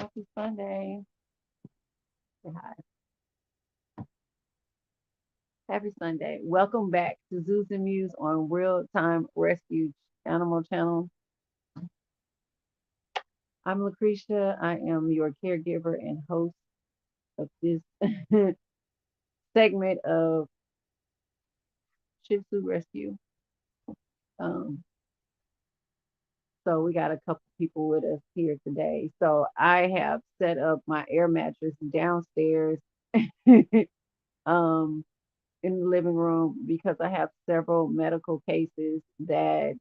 Happy Sunday. Say hi. Happy Sunday. Welcome back to Tzus And Mews on Real Time Rescue Animal Channel. I'm Lucretia. I am your caregiver and host of this segment of Shih Tzu Rescue. Um, so we got a couple people with us here today. So I have set up my air mattress downstairs um, in the living room because I have several medical cases that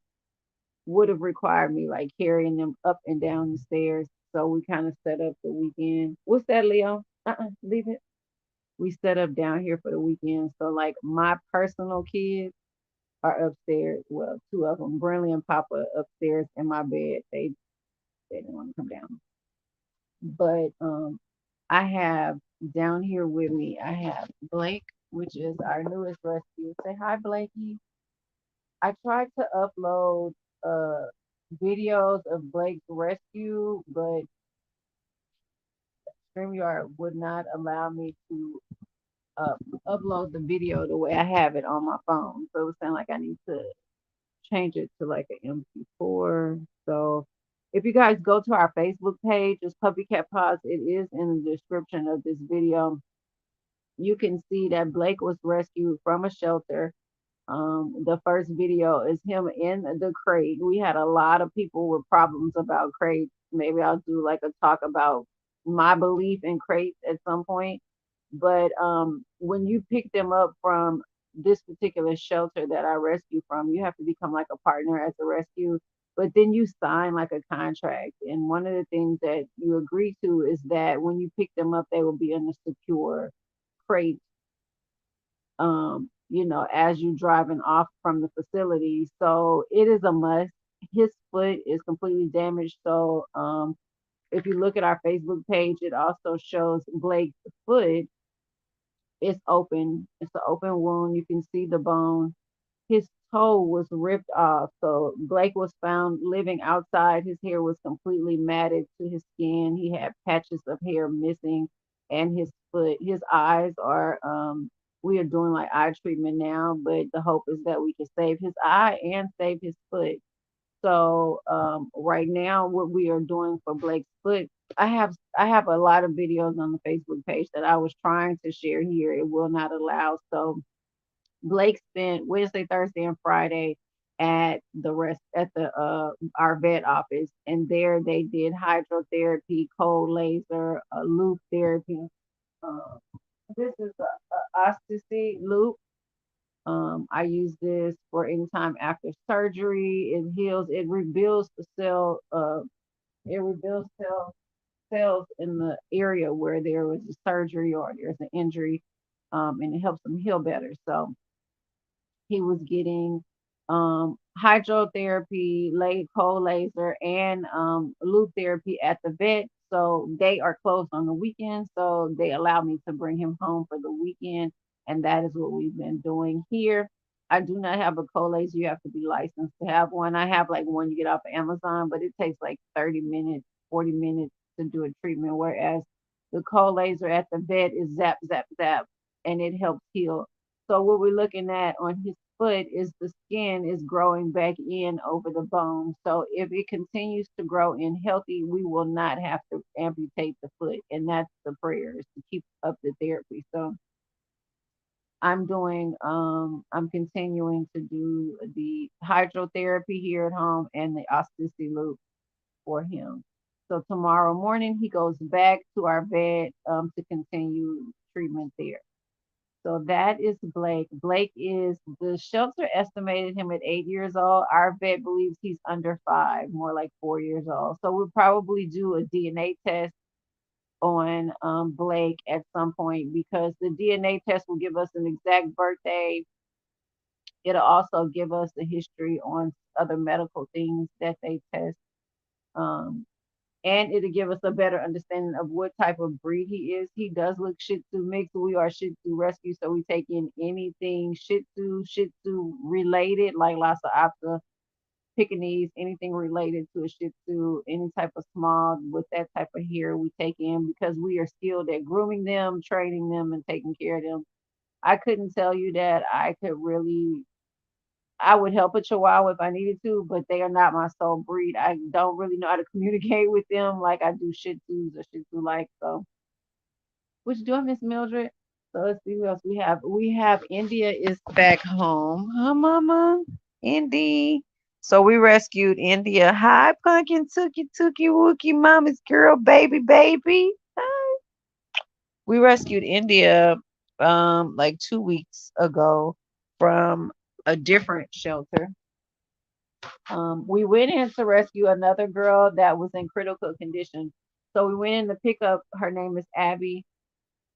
would have required me like carrying them up and down the stairs. So we kind of set up the weekend. What's that, Leo? Leave it. We set up down here for the weekend. So like my personal kids are upstairs. Well, two of them, Brinley and Papa, upstairs in my bed. They didn't want to come down. But I have down here with me. I have Blake, which is our newest rescue. Say hi, Blakey. I tried to upload uh videos of Blake's rescue, but StreamYard would not allow me to uh, upload the video the way I have it on my phone. So it was saying like I need to change it to like an MP4. So if you guys go to our Facebook page, it's Puppy Cat Paws. It is in the description of this video. You can see that Blake was rescued from a shelter. The first video is him in the crate. We had a lot of people with problems about crates. Maybe I'll do like a talk about my belief in crates at some point. But when you pick them up from this particular shelter that I rescue from, you have to become like a partner as a rescue. But then you sign like a contract. And one of the things that you agree to is that when you pick them up, they will be in a secure crate as you driving off from the facility. So it is a must. His foot is completely damaged. So if you look at our Facebook page, it also shows Blake's foot. It's open. It's an open wound. You can see the bone. His toe was ripped off. So Blake was found living outside. His hair was completely matted to his skin. He had patches of hair missing, and his foot, his eyes are. We are doing like eye treatment now, but the hope is that we can save his eye and save his foot. So right now, what we are doing for Blake's foot, I have a lot of videos on the Facebook page that I was trying to share here. It will not allow. So Blake spent Wednesday, Thursday, and Friday at the our vet office, and there they did hydrotherapy, cold laser, loop therapy. Uh, this is a osteocy loop. I use this for anytime after surgery. It heals. It rebuilds the cell. It rebuilds cells in the area where there was a surgery or there's an injury, and it helps them heal better. So he was getting hydrotherapy, cold laser, and loop therapy at the vet. So they are closed on the weekend. So they allowed me to bring him home for the weekend. And that is what we've been doing here. I do not have a cold laser. You have to be licensed to have one. I have like one you get off of Amazon, but it takes like 30 minutes, 40 minutes to do a treatment. Whereas the cold laser at the vet is zap, zap, zap, and it helps heal. So what we're looking at on his foot is the skin is growing back in over the bone. So if it continues to grow in healthy, we will not have to amputate the foot. And that's the prayer is to keep up the therapy. So I'm continuing to do the hydrotherapy here at home and the osteocy loop for him. So tomorrow morning he goes back to our vet to continue treatment there. So that is Blake. Blake is the shelter estimated him at 8 years old. Our vet believes he's under 5, more like 4 years old. So we'll probably do a DNA test on Blake at some point because the DNA test will give us an exact birthday. It'll also give us a history on other medical things that they test. Um, and it'll give us a better understanding of what type of breed he is. He does look Shih Tzu mixed. We are Shih Tzu rescue, so we take in anything Shih Tzu related, like Lhasa Apso, Pekingese, anything related to a Shih Tzu, any type of small with that type of hair we take in because we are skilled at grooming them, training them, and taking care of them. I couldn't tell you that I could really. I would help a Chihuahua if I needed to, but they are not my sole breed. I don't really know how to communicate with them like I do Shih Tzus or Shih Tzu like. So, what you doing, Miss Mildred? So let's see who else we have. We have India is back home. Huh, Mama? Indy. So we rescued India. Hi, Pumpkin, Tookie, Wookie, Mama's girl, baby. Hi. We rescued India like 2 weeks ago from a different shelter. We went in to rescue another girl that was in critical condition. So we went in to pick up, her name is Abby.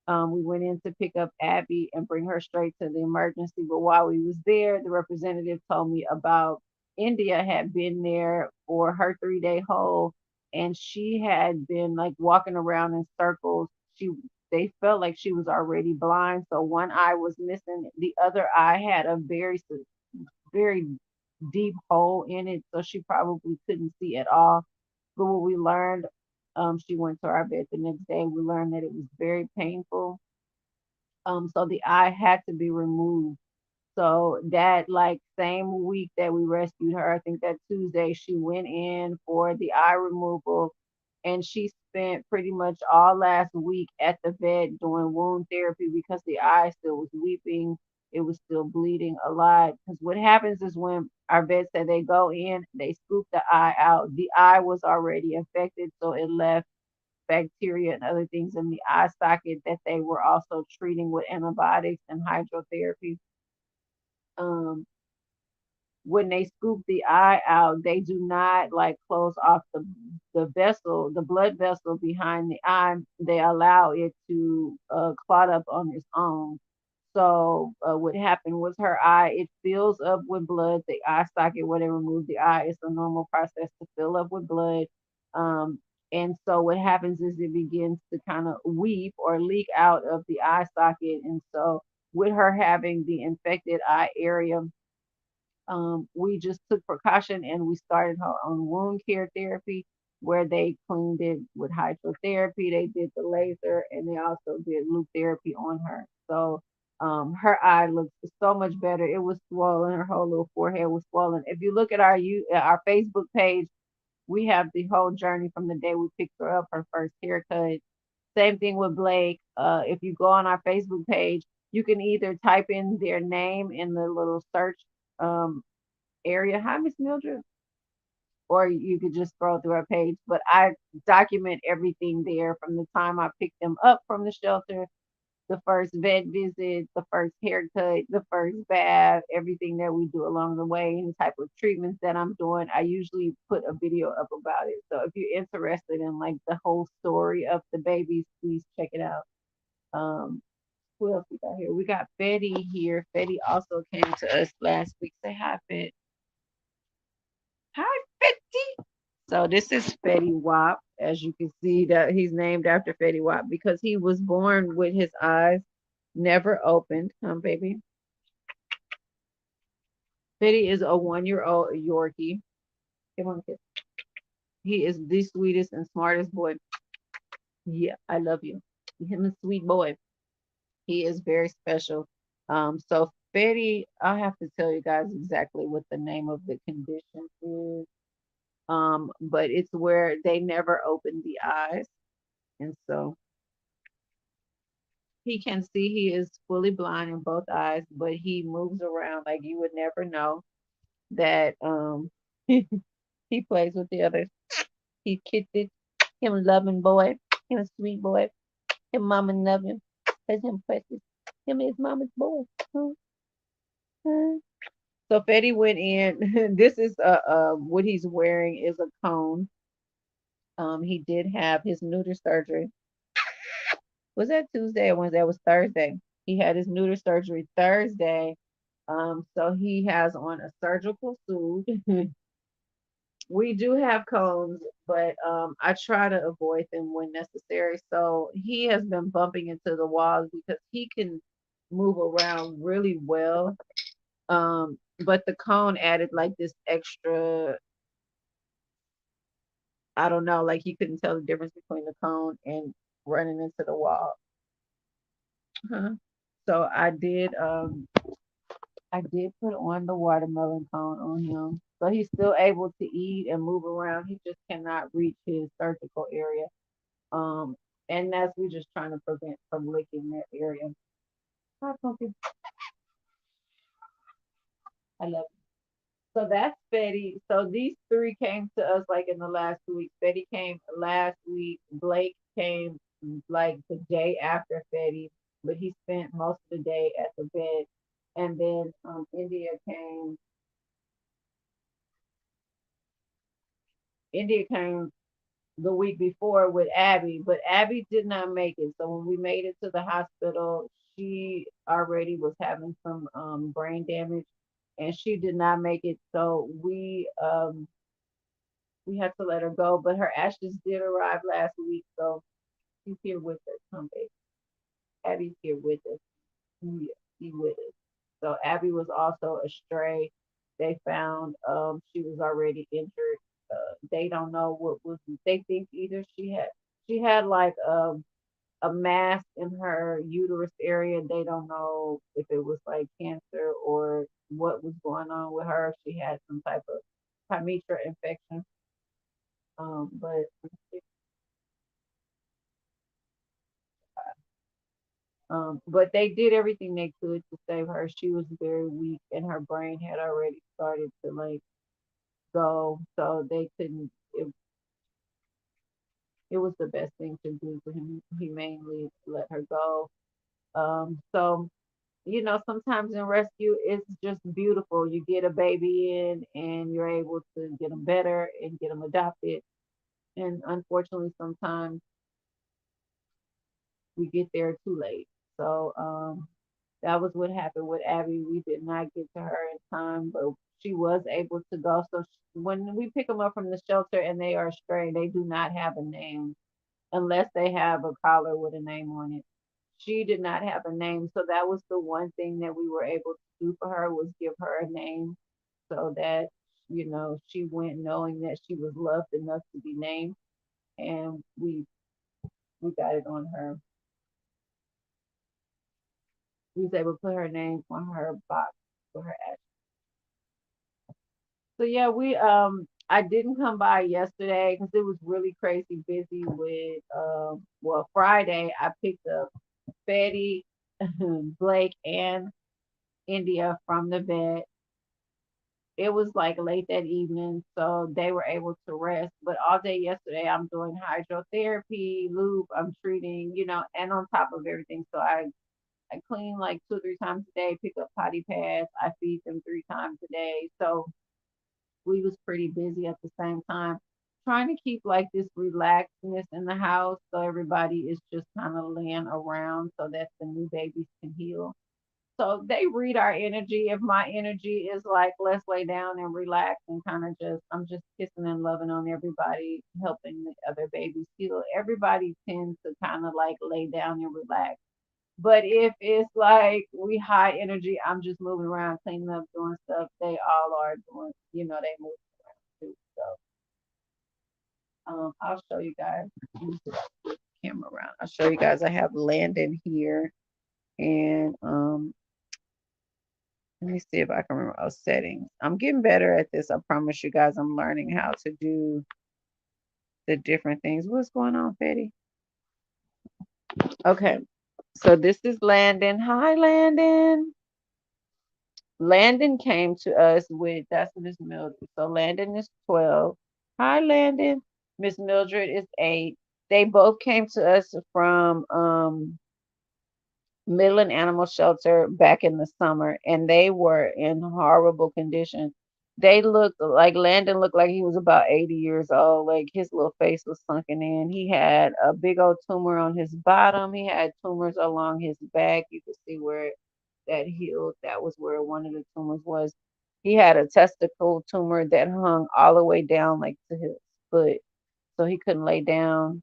We went in to pick up Abby and bring her straight to the emergency. But while we was there, the representative told me about India had been there for her 3 day hold, and she had been like walking around in circles. She They felt like she was already blind, so one eye was missing. The other eye had a very deep hole in it, so she probably couldn't see at all. But what we learned, she went to our vet the next day. We learned that it was very painful, so the eye had to be removed. So that like same week that we rescued her, I think that Tuesday she went in for the eye removal, and she spent pretty much all last week at the vet doing wound therapy because the eye still was weeping. It was still bleeding a lot. Because what happens is when our vet said they go in, they scoop the eye out. The eye was already infected, so it left bacteria and other things in the eye socket that they were also treating with antibiotics and hydrotherapy. Um, when they scoop the eye out, they do not like close off the vessel, the blood vessel behind the eye. They allow it to clot up on its own. So what happened was her eye, it fills up with blood. The eye socket where they remove the eye, it's a normal process to fill up with blood. Um, and so what happens is it begins to kind of weep or leak out of the eye socket. And so with her having the infected eye area, we just took precaution and we started her on wound care therapy where they cleaned it with hydrotherapy. They did the laser and they also did loop therapy on her. So her eye looks so much better. It was swollen. Her whole little forehead was swollen. If you look at our Facebook page, we have the whole journey from the day we picked her up, her first haircut. Same thing with Blake. If you go on our Facebook page, you can either type in their name in the little search um, area. Hi, Miss Mildred. Or you could just scroll through our page. But I document everything there from the time I picked them up from the shelter, the first vet visit, the first haircut, the first bath, everything that we do along the way, any type of treatments that I'm doing. I usually put a video up about it. So if you're interested in like the whole story of the babies, please check it out. Um, who else we got here? We got Fetty here. Fetty also came to us last week. Say hi, Fetty. Hi, Fetty. So this is Fetty Wap. As you can see, that he's named after Fetty Wap because he was born with his eyes never opened. Baby. Fetty is a 1 year old Yorkie. Come on, kid. He is the sweetest and smartest boy. Yeah, I love you. Him a sweet boy. He is very special. So Fetty, I'll have to tell you guys exactly what the name of the condition is. But it's where they never open the eyes. And so he can see he is fully blind in both eyes, but he moves around like you would never know that he plays with the others. He kissed it. Him a loving boy. Him a sweet boy. Him mama love him. Cause him precious. Him is mama's boy. So Fetty went in. This is what he's wearing is a cone. He did have his neuter surgery. Was that Tuesday or Wednesday? It was Thursday. He had his neuter surgery Thursday. So he has on a surgical suit. We do have cones, but I try to avoid them when necessary. So he has been bumping into the walls because he can move around really well. but the cone added like this extra, I don't know, like you couldn't tell the difference between the cone and running into the wall. Uh-huh. So I did put on the watermelon cone on him. So he's still able to eat and move around. He just cannot reach his surgical area. Um, and that's we just trying to prevent from licking that area. Hi, Pumpkin. I love you. So that's Betty. So these three came to us like in the last 2 weeks. Betty came last week. Blake came like the day after Betty, but he spent most of the day at the bed. And then India came. India came the week before with Abby, but Abby did not make it. So when we made it to the hospital, she already was having some brain damage, and she did not make it. So we had to let her go. But her ashes did arrive last week, so she's here with us. Come, baby. Abby's here with us. Yeah, she's with us. So Abby was also a stray. They found she was already injured. They don't know what was. They think either she had like a mass in her uterus area. They don't know if it was like cancer or what was going on with her. She had some type of pymatra infection. But but they did everything they could to save her. She was very weak, and her brain had already started to like go, so they couldn't. It was the best thing to do for him humanely to let her go. So sometimes in rescue, it's just beautiful. You get a baby in, and you're able to get them better and get them adopted. And unfortunately, sometimes we get there too late. So that was what happened with Abby. We did not get to her in time, but she was able to go. So when we pick them up from the shelter and they are stray, they do not have a name unless they have a collar with a name on it. She did not have a name, so that was the one thing that we were able to do for her was give her a name so that she went knowing that she was loved enough to be named, and we got it on her. We was able to put her name on her box for her address. So yeah, we I didn't come by yesterday because it was really crazy busy with well, Friday I picked up Betty, Blake, and India from the vet. It was like late that evening, so they were able to rest. But all day yesterday, I'm doing hydrotherapy, loop, I'm treating, and on top of everything. So I clean like 2 or 3 times a day, pick up potty pads, I feed them 3 times a day. So we was pretty busy at the same time, trying to keep like this relaxedness in the house so everybody is just kind of laying around so that the new babies can heal. So they read our energy. If my energy is like, let's lay down and relax and kind of I'm just kissing and loving on everybody, helping the other babies heal. Everybody tends to kind of like lay down and relax. But if it's like we high energy, I'm just moving around, cleaning up, doing stuff. They all are doing, they move around too. So I'll show you guys. Let me see if I can flip the camera around. I'll show you guys. I have Landon here, and let me see if I can remember those settings. I'm getting better at this. I promise you guys, I'm learning how to do the different things. What's going on, Betty? Okay, so this is Landon. Hi, Landon. Landon came to us with that's Miss Mildred. So Landon is 12. Hi, Landon. Miss Mildred is 8. They both came to us from Midland Animal Shelter back in the summer, and they were in horrible condition. They looked like Landon looked like he was about 80 years old. Like his little face was sunken in. He had a big old tumor on his bottom. He had tumors along his back. You could see where that healed. That was where one of the tumors was. He had a testicle tumor that hung all the way down like to his foot. So he couldn't lay down.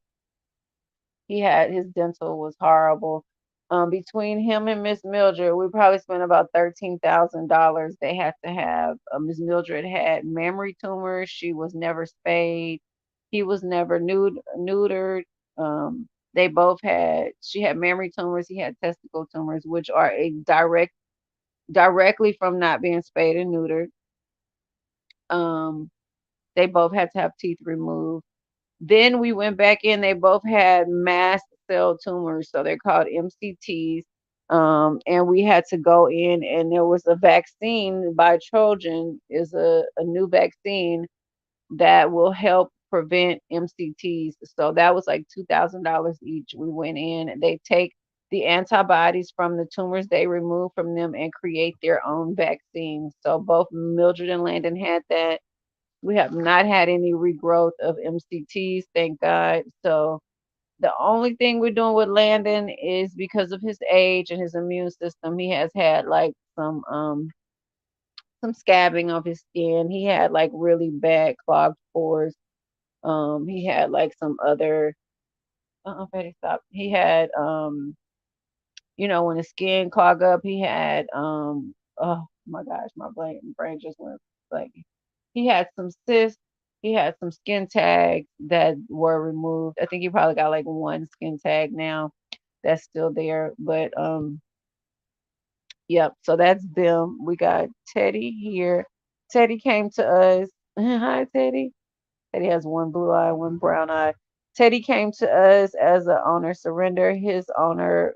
His dental was horrible. Between him and Miss Mildred, we probably spent about $13,000. They had to have Miss Mildred had memory tumors. She was never spayed. He was never neutered. They both had. She had memory tumors. He had testicle tumors, which are a directly from not being spayed and neutered. Um, they both had to have teeth removed. Then we went back in. They both had mast cell tumors, so they're called MCTs. And we had to go in, and there was a vaccine by Trojan, is a new vaccine that will help prevent MCTs. So that was like $2,000 each. We went in, and they take the antibodies from the tumors they remove from them and create their own vaccines. So both Mildred and Landon had that. We have not had any regrowth of MCTs, thank God. So the only thing we're doing with Landon is because of his age and his immune system, he has had like some scabbing of his skin. He had like really bad clogged pores. He had like some other Betty stop. He had when his skin clog up, he had oh my gosh, my brain just went like he had some cysts, he had some skin tags that were removed. I think he probably got like one skin tag now that's still there. But yep, so that's them. We got Teddy here. Teddy came to us. Hi, Teddy. Teddy has one blue eye, one brown eye. Teddy came to us as an owner surrender. His owner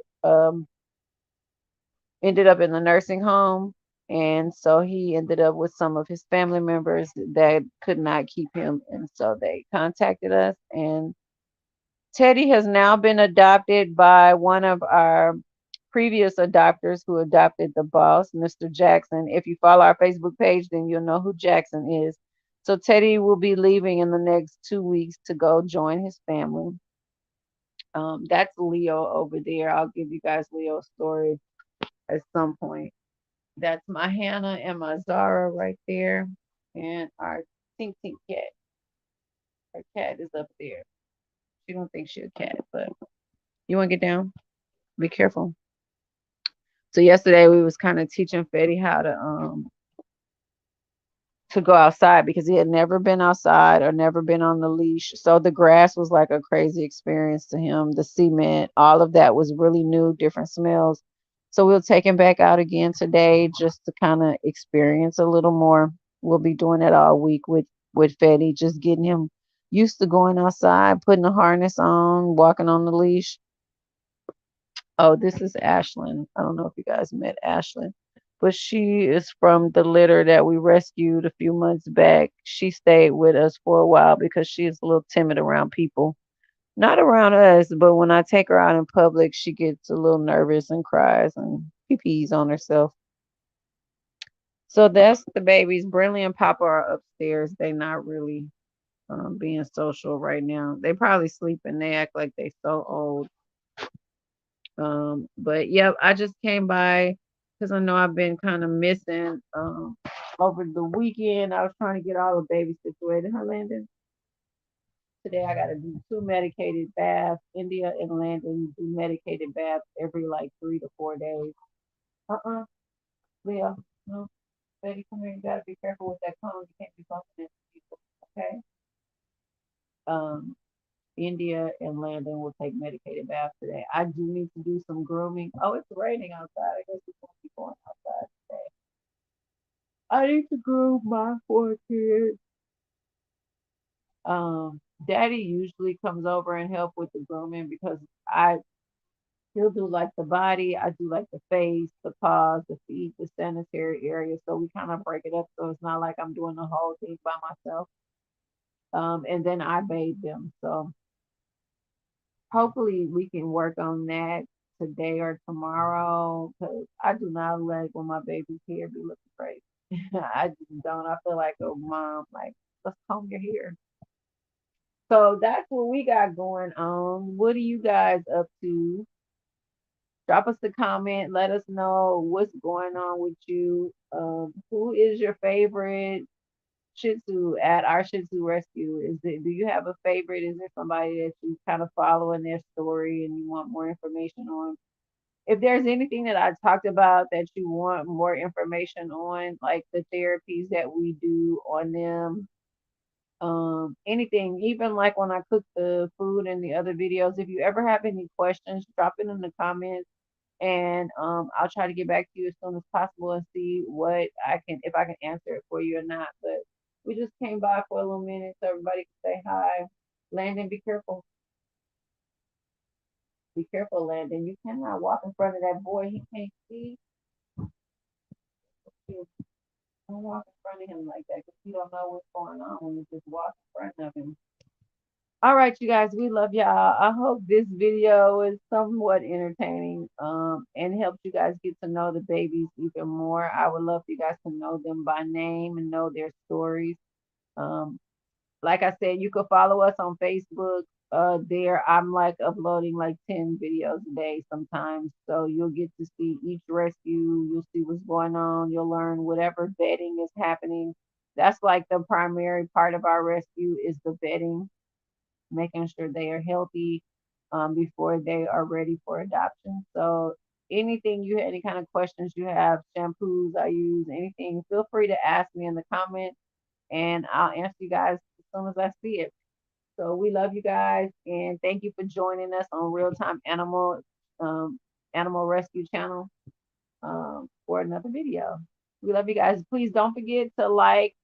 ended up in the nursing home. And so he ended up with some of his family members that could not keep him. And so they contacted us. And Teddy has now been adopted by one of our previous adopters who adopted the boss, Mr. Jackson. If you follow our Facebook page, then you'll know who Jackson is. So Teddy will be leaving in the next 2 weeks to go join his family. That's Leo over there. I'll give you guys Leo's story at some point. That's my Hannah and my Zara right there. And our Tink Tink cat. Her cat is up there. She don't think she's a cat, but you want to get down? Be careful. So yesterday we was kind of teaching Fetty how to go outside because he had never been outside or never been on the leash. So the grass was like a crazy experience to him. The cement, all of that was really new, different smells. So we'll take him back out again today just to kind of experience a little more. We'll be doing it all week with Fetty, just getting him used to going outside, putting the harness on, walking on the leash. Oh, this is Ashlyn. I don't know if you guys met Ashlyn, but she is from the litter that we rescued a few months back. She stayed with us for a while because she is a little timid around people. Not around us, but when I take her out in public, she gets a little nervous and cries and pee-pees on herself. So that's the babies. Brinley and Papa are upstairs. They not really being social right now. They probably sleeping. They act like they so old. But yep, I just came by because I know I've been kind of missing over the weekend. I was trying to get all the babies situated. Huh, Landon? Today I got to do two medicated baths. India and Landon do medicated baths every like 3 to 4 days. Uh-uh, Leah, no, Betty, come here. You gotta be careful with that cone. You can't be bumping into people. Okay. Um, India and Landon will take medicated baths today. I do need to do some grooming. Oh, it's raining outside. I guess it's going to be going outside today. I need to groom my 4 kids. Daddy usually comes over and help with the grooming because I he'll do like the body, I do like the face, the paws, the feet, the sanitary area. So we kind of break it up so it's not like I'm doing the whole thing by myself. And then I bathe them. So hopefully we can work on that today or tomorrow because I do not like when my baby's hair be looking crazy. I just don't. I feel like a mom, like, let's comb your hair. So that's what we got going on. What are you guys up to? Drop us a comment. Let us know what's going on with you. Who is your favorite Shih Tzu at our Shih Tzu rescue? Do you have a favorite? Is there somebody that you kind of follow in their story and you want more information on? If there's anything that I talked about that you want more information on, like the therapies that we do on them, anything, even like when I cook the food in the other videos, if you ever have any questions, drop it in the comments, and I'll try to get back to you as soon as possible and see what I can, if I can answer it for you or not. But we just came by for a little minute so everybody can say hi. Landon, be careful. Be careful, Landon. You cannot walk in front of that boy. He can't see you. Don't walk in front of him like that because you don't know what's going on when you just walk in front of him. All right, you guys, we love y'all. I hope this video is somewhat entertaining and helped you guys get to know the babies even more. I would love for you guys to know them by name and know their stories. Um, like I said, you could follow us on Facebook. There, I'm like uploading like 10 videos a day sometimes. So you'll get to see each rescue. You'll see what's going on. You'll learn whatever bedding is happening. That's like the primary part of our rescue is the bedding, making sure they are healthy before they are ready for adoption. So anything you any kind of questions you have, shampoos I use, anything, feel free to ask me in the comments and I'll answer you guys as soon as I see it. So we love you guys and thank you for joining us on Real Time um, Animal Rescue Channel for another video. We love you guys. Please don't forget to like,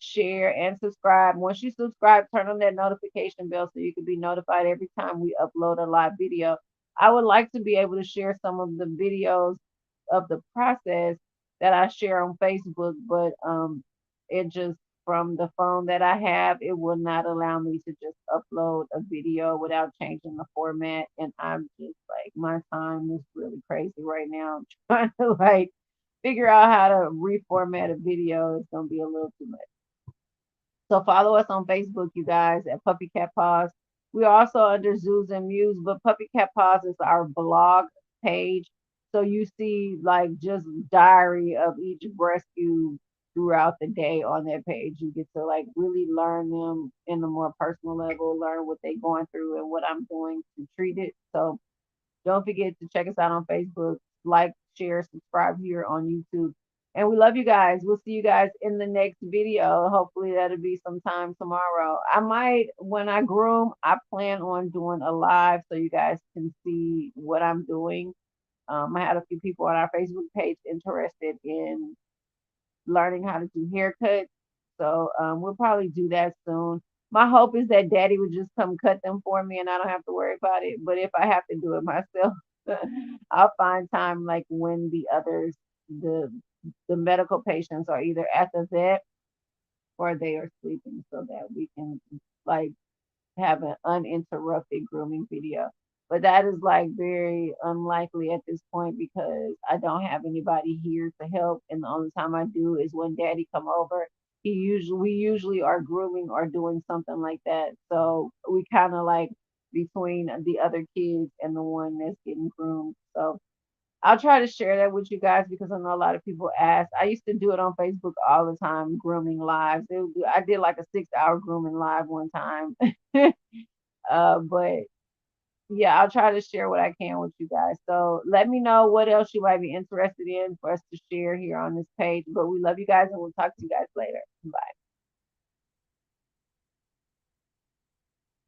share, and subscribe. Once you subscribe, turn on that notification bell so you can be notified every time we upload a live video. I would like to be able to share some of the videos of the process that I share on Facebook, but it just from the phone that I have, it will not allow me to just upload a video without changing the format. And I'm just like, my time is really crazy right now. I'm trying to like figure out how to reformat a video. It's gonna be a little too much. So follow us on Facebook, you guys, at Puppy Cat Paws. We're also under Tzus And Mews, but Puppy Cat Paws is our blog page. So you see like just diary of each rescue throughout the day on that page. You get to like really learn them in a more personal level, learn what they're going through and what I'm doing to treat it. So don't forget to check us out on Facebook, like, share, subscribe here on YouTube. And we love you guys. We'll see you guys in the next video. Hopefully that'll be sometime tomorrow. I might, when I groom, I plan on doing a live so you guys can see what I'm doing. I had a few people on our Facebook page interested in learning how to do haircuts. So we'll probably do that soon. My hope is that daddy would just come cut them for me and I don't have to worry about it. But if I have to do it myself, I'll find time like when the others, the the medical patients are either at the vet or they are sleeping so that we can like have an uninterrupted grooming video. But that is like very unlikely at this point because I don't have anybody here to help, and the only time I do is when Daddy come over. We usually are grooming or doing something like that. So we kind of like between the other kids and the one that's getting groomed. So I'll try to share that with you guys because I know a lot of people ask. I used to do it on Facebook all the time, grooming lives. I did like a 6 hour grooming live one time. But yeah, I'll try to share what I can with you guys. So let me know what else you might be interested in for us to share here on this page. But we love you guys and we'll talk to you guys later. Bye.